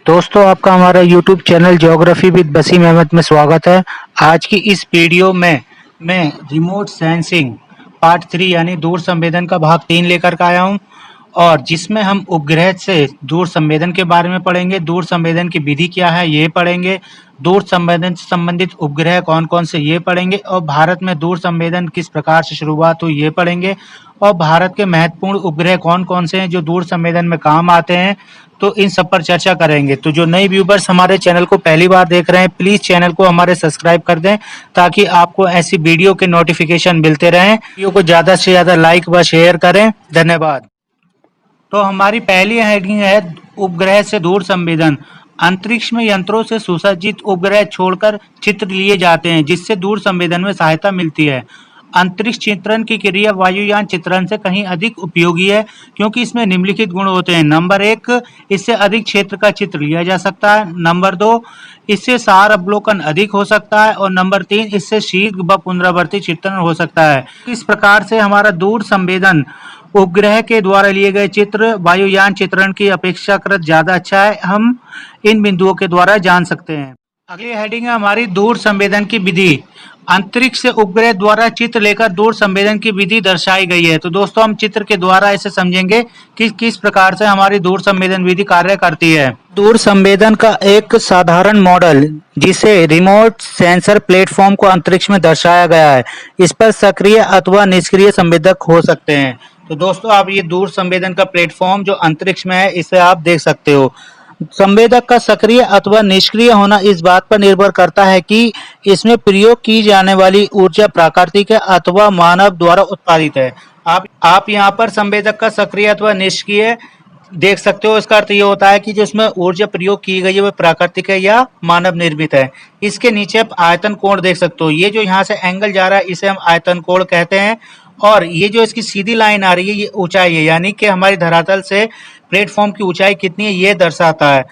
दोस्तों, आपका हमारा YouTube channel geography with Wasim Ahmad में स्वागत है। आज की इस वीडियो में मैं रिमोट सेंसिंग पार्ट 3 यानी दूर संवेदन का भाग 3 लेकर के आया हूं, और जिसमें हम उपग्रह से दूर संवेदन के बारे में पढ़ेंगे। दूर संवेदन की विधि क्या है ये पढ़ेंगे, दूर संवेदन से संबंधित उपग्रह कौन कौन से ये पढ़ेंगे, और भारत में दूर संवेदन किस प्रकार से शुरुआत हुई ये पढ़ेंगे, और भारत के महत्वपूर्ण उपग्रह कौन कौन से हैं जो दूर संवेदन में काम आते हैं, तो इन सब पर चर्चा करेंगे। तो जो नए व्यूवर्स हमारे चैनल को पहली बार देख रहे हैं, प्लीज चैनल को हमारे सब्सक्राइब कर दें ताकि आपको ऐसी वीडियो के नोटिफिकेशन मिलते रहें। वीडियो को ज्यादा से ज्यादा लाइक व शेयर करें। धन्यवाद। तो हमारी पहली हेडिंग है उपग्रह से दूर संवेदन। अंतरिक्ष में यंत्रों से सुसज्जित उपग्रह छोड़कर चित्र लिए जाते हैं जिससे दूर संवेदन में सहायता मिलती है। अंतरिक्ष चित्रण की क्रिया वायुयान चित्रण से कहीं अधिक उपयोगी है क्योंकि इसमें निम्नलिखित गुण होते हैं। नंबर 1, इससे अधिक क्षेत्र का चित्र लिया जा सकता है। नंबर 2, इससे सार अवलोकन अधिक हो सकता है। और नंबर 3, इससे शीघ्र व पुनरावर्ती चित्रण हो सकता है। इस प्रकार से हमारा दूर संवेदन उपग्रह के द्वारा लिए गए चित्र वायुयान चित्रण की अपेक्षाकृत ज्यादा अच्छा है, हम इन बिंदुओं के द्वारा जान सकते हैं। अगली हेडिंग है हमारी दूर संवेदन की विधि। अंतरिक्ष से उपग्रह द्वारा चित्र लेकर दूर संवेदन की विधि दर्शाई गई है। तो दोस्तों, हम चित्र के द्वारा इसे समझेंगे कि किस प्रकार से हमारी दूर संवेदन विधि कार्य करती है। दूर संवेदन का एक साधारण मॉडल जिसे रिमोट सेंसर प्लेटफॉर्म को अंतरिक्ष में दर्शाया गया है। इस पर सक्रिय अथवा निष्क्रिय संवेदक हो सकते हैं। तो दोस्तों, आप ये दूर संवेदन का प्लेटफॉर्म जो अंतरिक्ष में है इसे आप देख सकते हो। संवेदक का सक्रिय अथवा निष्क्रिय होना इस बात पर निर्भर करता है कि इसमें प्रयोग की जाने वाली ऊर्जा प्राकृतिक है अथवा मानव द्वारा उत्पादित है। आप यहाँ पर संवेदक का सक्रिय अथवा निष्क्रिय देख सकते हो। इसका अर्थ ये होता है कि जो इसमें ऊर्जा प्रयोग की गई है वह प्राकृतिक है या मानव निर्मित है। इसके नीचे आप आयतन कोण देख सकते हो। ये जो यहाँ से एंगल जा रहा है इसे हम आयतन कोण कहते हैं। और ये जो इसकी सीधी लाइन आ रही है ये ऊंचाई है, यानी कि हमारी धरातल से प्लेटफॉर्म की ऊंचाई कितनी है ये दर्शाता है।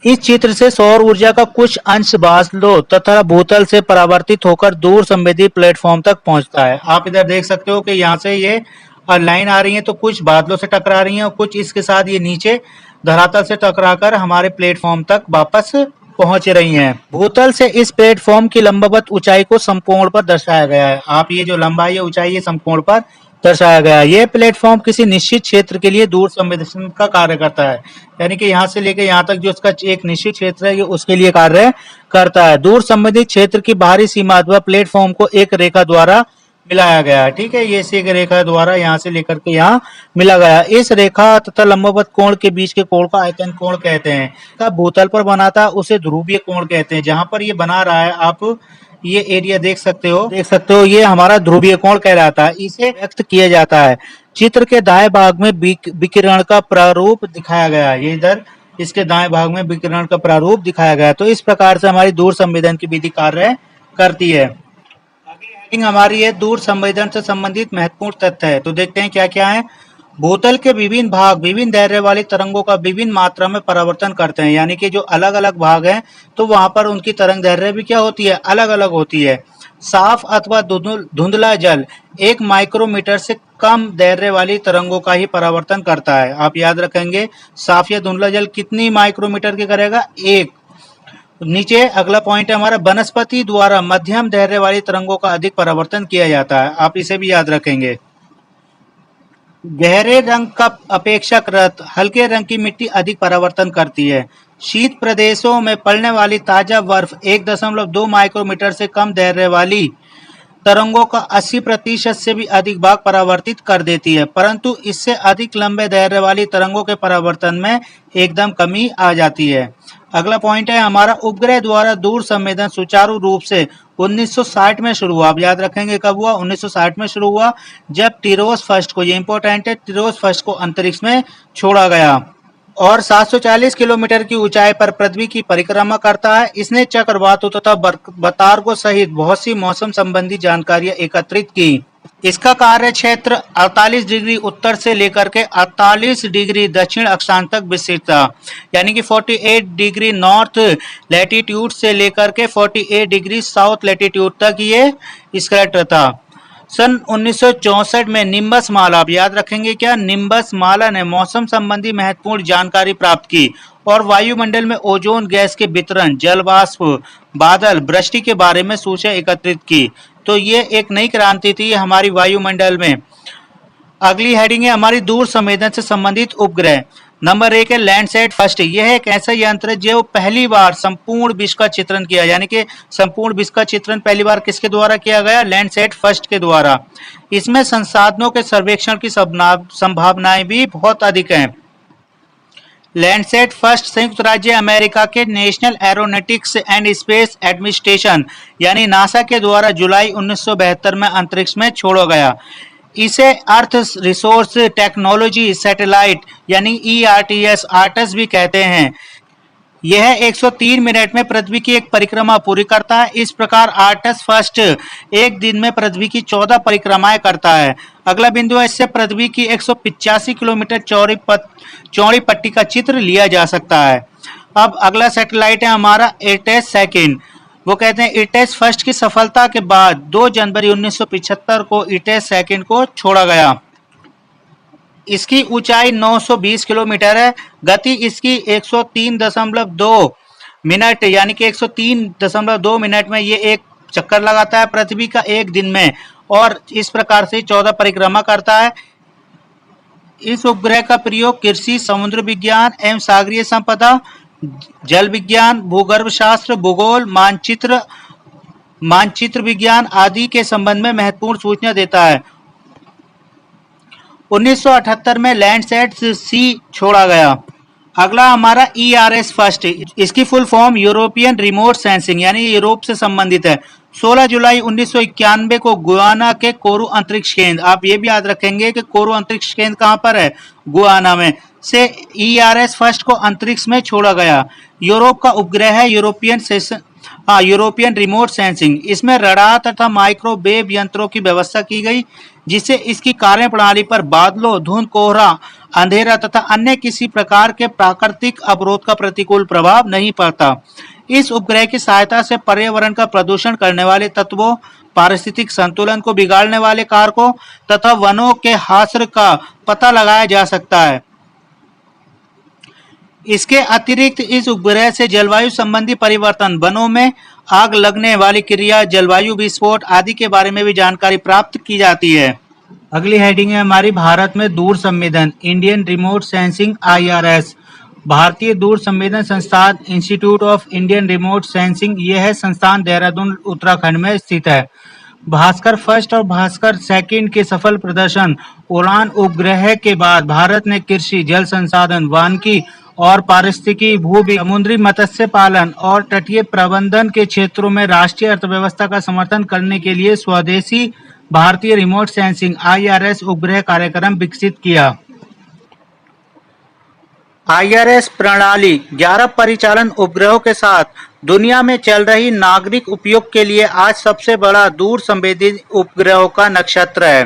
इस चित्र से सौर ऊर्जा का कुछ अंश बादलों तथा भूतल से परावर्तित होकर दूर संवेदी प्लेटफॉर्म तक पहुंचता है। आप इधर देख सकते हो कि यहाँ से ये लाइन आ रही है तो कुछ बादलों से टकरा रही है और कुछ इसके साथ ये नीचे धरातल से टकराकर हमारे प्लेटफॉर्म तक वापस पहुंच रही हैं। भूतल से इस प्लेटफॉर्म की लंबवत ऊंचाई को समकोण पर दर्शाया गया है। आप ये जो लंबाई है ऊंचाई है समकोण पर दर्शाया गया है। ये प्लेटफॉर्म किसी निश्चित क्षेत्र के लिए दूर संवेदन का कार्य करता है, यानी कि यहाँ से लेकर यहाँ तक जो इसका एक निश्चित क्षेत्र है ये उसके लिए कार्य करता है। दूर संवेदित क्षेत्र की बाहरी सीमा अथवा प्लेटफॉर्म को एक रेखा द्वारा मिलाया गया है। ठीक है, ये एक रेखा द्वारा यहाँ से लेकर के यहाँ मिला गया। इस रेखा तथा लंबवत कोण के बीच के कोण का आयतन कोण कहते हैं। का भूतल पर बना था उसे ध्रुवीय कोण कहते हैं। जहां पर ये बना रहा है आप ये एरिया देख सकते हो ये हमारा ध्रुवीय कोण कहलाता है। इसे व्यक्त किया जाता है। चित्र के दाएं भाग में विकिरण का प्रारूप दिखाया गया है। ये इधर इसके दाएं भाग में विकिरण का प्रारूप दिखाया गया है। तो इस प्रकार से हमारी दूर संवेदन की विधि कार्य करती है। अगली हेडिंग हमारी है दूर संवेदन से संबंधित महत्वपूर्ण तथ्य है। तो देखते हैं क्या क्या है। भूतल के विभिन्न भाग विभिन्न दैर्ध्य वाली तरंगों का विभिन्न मात्रा में परावर्तन करते हैं, यानी कि जो अलग अलग भाग हैं तो वहां पर उनकी तरंग दैर्ध्य भी क्या होती है, अलग अलग होती है। साफ अथवा धुंधला जल 1 माइक्रोमीटर से कम दैर्ध्य वाली तरंगों का ही परावर्तन करता है। आप याद रखेंगे, साफ या धुंधला जल कितनी माइक्रोमीटर के करेगा, 1। नीचे अगला पॉइंट है हमारा, वनस्पति द्वारा मध्यम दैर्ध्य वाली तरंगों का अधिक परावर्तन किया जाता है। आप इसे भी याद रखेंगे। गहरे रंग का अपेक्षाकृत हल्के रंग की मिट्टी अधिक परावर्तन करती है। शीत प्रदेशों में पड़ने वाली ताजा बर्फ 1.2 माइक्रोमीटर से कम दैर्ध्य वाली तरंगों का 80% से भी अधिक भाग परावर्तित कर देती है, परंतु इससे अधिक लंबे दैर्ध्य वाली तरंगों के परावर्तन में एकदम कमी आ जाती है। अगला पॉइंट है हमारा, उपग्रह द्वारा दूर संवेदन सुचारू रूप से 1960 में शुरू हुआ। आप याद रखेंगे कब हुआ, 1960 में शुरू हुआ, जब टिरोस फर्स्ट को, ये इंपॉर्टेंट है, टिरोस फर्स्ट को अंतरिक्ष में छोड़ा गया और 740 किलोमीटर की ऊंचाई पर पृथ्वी की परिक्रमा करता है। इसने चक्रवातों तथा बतार्गों सहित बहुत सी मौसम संबंधी जानकारियां एकत्रित की। इसका कार्य क्षेत्र 48 डिग्री उत्तर से लेकर के 48 डिग्री दक्षिण अक्षांश तक विस्तृत था, यानी कि 48 डिग्री नॉर्थ लैटिट्यूड से लेकर के 48 डिग्री साउथ लैटिट्यूड तक ये स्केटर था। सन 1964 में निम्बस माला, आप याद रखेंगे क्या, निम्बस माला ने मौसम संबंधी महत्वपूर्ण जानकारी प्राप्त की और वायुमंडल में ओजोन गैस के वितरण, जलवाष्प, बादल, वृष्टि के बारे में सूचना एकत्रित की। तो ये एक नई क्रांति थी हमारी वायुमंडल में। अगली हेडिंग है हमारी दूर संवेदन से संबंधित उपग्रह। नंबर 1 है लैंडसैट फर्स्ट। यह एक ऐसा यंत्र है जो पहली बार संपूर्ण विश्व का चित्रण किया, यानी कि संपूर्ण विश्व का चित्रण पहली बार किसके द्वारा किया गया, लैंडसैट फर्स्ट के द्वारा। इसमें संसाधनों के सर्वेक्षण की संभावनाएं भी बहुत अधिक हैं। लैंडसैट फर्स्ट संयुक्त राज्य अमेरिका के national aeronautics and space administration यानी नासा के द्वारा जुलाई 1972 में अंतरिक्ष में छोड़ा गया। इसे अर्थ रिसोर्स टेक्नोलॉजी सैटेलाइट यानी ERTS आर्टस भी कहते हैं। यह 103 मिनट में पृथ्वी की एक परिक्रमा पूरी करता है। इस प्रकार आर्टस फर्स्ट एक दिन में पृथ्वी की 14 परिक्रमाएं करता है। अगला बिंदु है, इससे पृथ्वी की 185 किलोमीटर चौड़ी पट्टी का चित्र लिया जा सकता है। अब अगला सैटेलाइट है हमारा इटेस सेकंड। वो कहते हैं इटेस फर्स्ट की सफलता के बाद 2 जनवरी 1975 को इटेस सेकंड को छोड़ा गया। इसकी ऊंचाई 920 किलोमीटर है। गति इसकी 103.2 मिनट यानी कि 103.2 मिनट में ये एक चक्कर लगाता है पृथ्वी का एक दिन में, और इस प्रकार से 14 परिक्रमा करता है। इस उपग्रह का प्रयोग कृषि, समुद्र विज्ञान एवं सागरीय संपदा, जल विज्ञान, भूगर्भ शास्त्र, भूगोल, मानचित्र विज्ञान आदि के संबंध में महत्वपूर्ण सूचना देता है। 1978 में लैंडसैट सी छोड़ा गया। अगला हमारा ERS फर्स्ट। इसकी full form European remote sensing यानी यूरोप से संबंधित है। 16 जुलाई 1991 को गुयाना के कोरू अंतरिक्ष केंद्र, आप ये भी याद रखेंगे कि कोरू अंतरिक्ष केंद्र कहाँ पर है, गुयाना में, से ERS फर्स्ट को अंतरिक्ष में छोड़ा गया। यूरोप का उपग्रह है यूरोपियन रिमोट सेंसिंग। इसमें रडार तथा माइक्रोवेव यंत्रों की व्यवस्था की गई, जिससे इसकी कार्यप्रणाली पर बादलों, धुंध, कोहरा, अंधेरा तथा अन्य किसी प्रकार के प्राकृतिक अवरोध का प्रतिकूल प्रभाव नहीं पड़ता। इस उपग्रह की सहायता से पर्यावरण का प्रदूषण करने वाले तत्वों, पारिस्थितिक संतुलन को बिगाड़ने वाले कारकों तथा वनों के हाशिर का पता लगाया जा सकता है। इसके अतिरिक्त इस उपग्रह से जलवायु संबंधी परिवर्तन, वनों में आग लगने वाली क्रिया, जलवायु विस्फोट आदि के बारे में भी जानकारी प्राप्त की जाती है। अगली हेडिंग है हमारी भारत में दूर संवेदन, इंडियन रिमोट सेंसिंग IRS। भारतीय दूर संवेदन संस्थान institute of Indian remote sensing, यह संस्थान देहरादून उत्तराखंड में स्थित है। भास्कर फर्स्ट और भास्कर सेकंड के सफल प्रदर्शन उड़ान उपग्रह के बाद भारत ने कृषि, जल संसाधन, वानिकी और पारिस्थितिकी, समुद्री मत्स्य पालन और तटीय प्रबंधन के क्षेत्रों में राष्ट्रीय अर्थव्यवस्था का समर्थन करने के लिए स्वदेशी भारतीय रिमोट सेंसिंग IRS उपग्रह कार्यक्रम विकसित किया। IRS प्रणाली 11 परिचालन उपग्रहों के साथ दुनिया में चल रही नागरिक उपयोग के लिए आज सबसे बड़ा दूर संवेदी उपग्रहों का नक्षत्र है,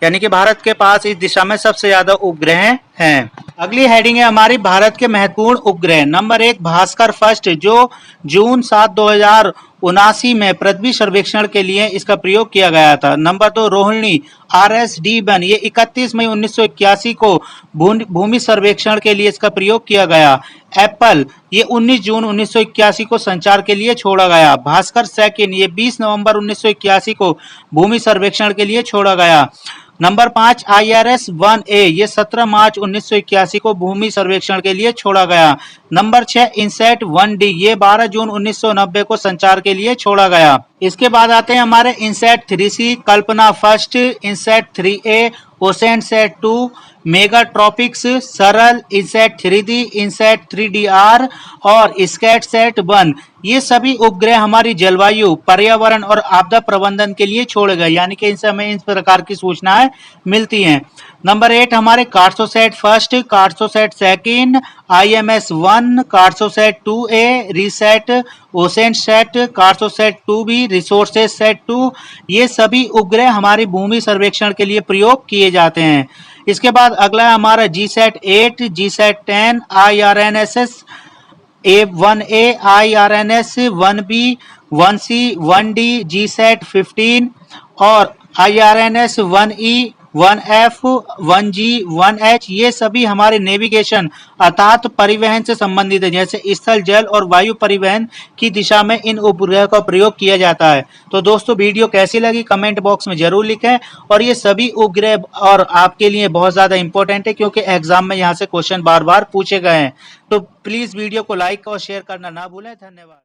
यानी कि भारत के पास इस दिशा में सबसे ज्यादा उपग्रह हैं। अगली हेडिंग है हमारी भारत के महत्वपूर्ण उपग्रह। नंबर 1 भास्कर फर्स्ट, जो जून 7, 2079 में पृथ्वी सर्वेक्षण के लिए इसका प्रयोग किया गया था। नंबर 2 रोहिणी RSD-1, ये 31 मई 1981 को भूमि सर्वेक्षण के लिए इसका प्रयोग किया गया। एप्पल, ये 19 जून 1981 को संचार के लिए छोड़ा गया। भास्कर सेकंड, ये 20 नवंबर 1981 को भूमि सर्वेक्षण के लिए छोड़ा गया। नंबर 5 IRS-1A, ये 17 मार्च 1981 को भूमि सर्वेक्षण के लिए छोड़ा गया। नंबर 6 इनसैट 1D, ये 12 जून 1990 को संचार के लिए छोड़ा गया। इसके बाद आते हैं हमारे इनसैट 3C, कल्पना फर्स्ट, इनसैट 3A, ओसेनसैट 2, मेगाट्रॉपिक्स, सरल, इनसैट 3D, इनसैट 3DR और स्कैटसैट 1। ये सभी उपग्रह हमारी जलवायु, पर्यावरण और आपदा प्रबंधन के लिए छोड़े गए, यानी कि इनसे हमें इस प्रकार की सूचनाएं मिलती हैं। नंबर 8 हमारे Cartosat first, Cartosat second, IMS-1, Cartosat 2A, Risat, Oceansat, Cartosat 2B, Resourcesat 2। ये सभी उपग्रह हमारी भूमि सर्वेक्षण के लिए प्रयोग किए जाते हैं। इसके बाद अगला है हमारा GSAT 8, GSAT 10, IRNSS A1A, IRNS 1B, 1C, 1D, GSAT 15 और IRNS 1E, 1F, 1G, 1H ये सभी हमारे नेविगेशन अर्थात परिवहन से संबंधित है। जैसे स्थल, जल और वायु परिवहन की दिशा में इन उपग्रह का प्रयोग किया जाता है। तो दोस्तों वीडियो कैसी लगी कमेंट बॉक्स में जरूर लिखें। और ये सभी उपग्रह और आपके लिए बहुत ज्यादा इंपॉर्टेंट है क्योंकि एग्जाम में यहाँ से क्वेश्चन बार बार पूछे गए हैं। तो प्लीज वीडियो को लाइक और शेयर करना ना भूलें। धन्यवाद।